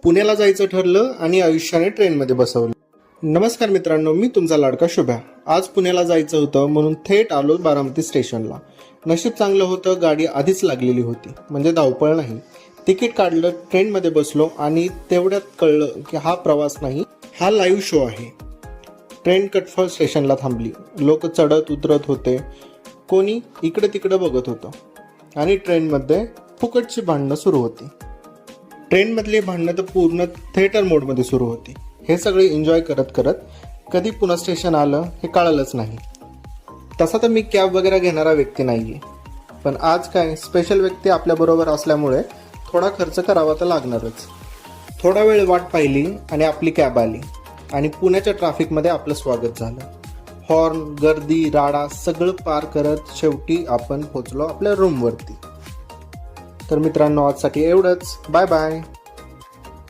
पुण्याला जायचं ठरलं आणि आयुष्याने ट्रेनमध्ये बसवलं. नमस्कार मित्रांनो, मी तुमचा लाडका शुभ्या. आज पुण्याला जायचं होतं म्हणून थेट आलो बारामती स्टेशनला. नशीब चांगलं होतं, गाडी आधीच लागलेली होती, म्हणजे धावपळ नाही. तिकीट काढलं, ट्रेनमध्ये बसलो आणि तेवढ्यात कळलं की हा प्रवास नाही, हा लाईव्ह शो आहे. ट्रेन कटफळ स्टेशनला थांबली. लोक चढत उतरत होते, कोणी इकडे तिकडे बघत होतं आणि ट्रेनमध्ये फुकटची भांडणं सुरू होती. ट्रेनमधली भांडणं तर पूर्ण थिएटर मोडमध्ये सुरू होती. हे सगळे एन्जॉय करत करत कधी पुणे स्टेशन आलं हे कळलंच नाही. तसा तर मी कॅब वगैरे घेणारा व्यक्ती नाही आहे, पण आज काय स्पेशल व्यक्ती आपल्याबरोबर असल्यामुळे थोडा खर्च करावा तर लागणारच. थोडा वेळ वाट पाहिली आणि आपली कॅब आली आणि पुण्याच्या ट्रॅफिकमध्ये आपलं स्वागत झालं. हॉर्न, गर्दी, राडा सगळं पार करत शेवटी आपण पोचलो आपल्या रूमवरती. तर मित्रांनो, आजसाठी एवढंच. Bye bye.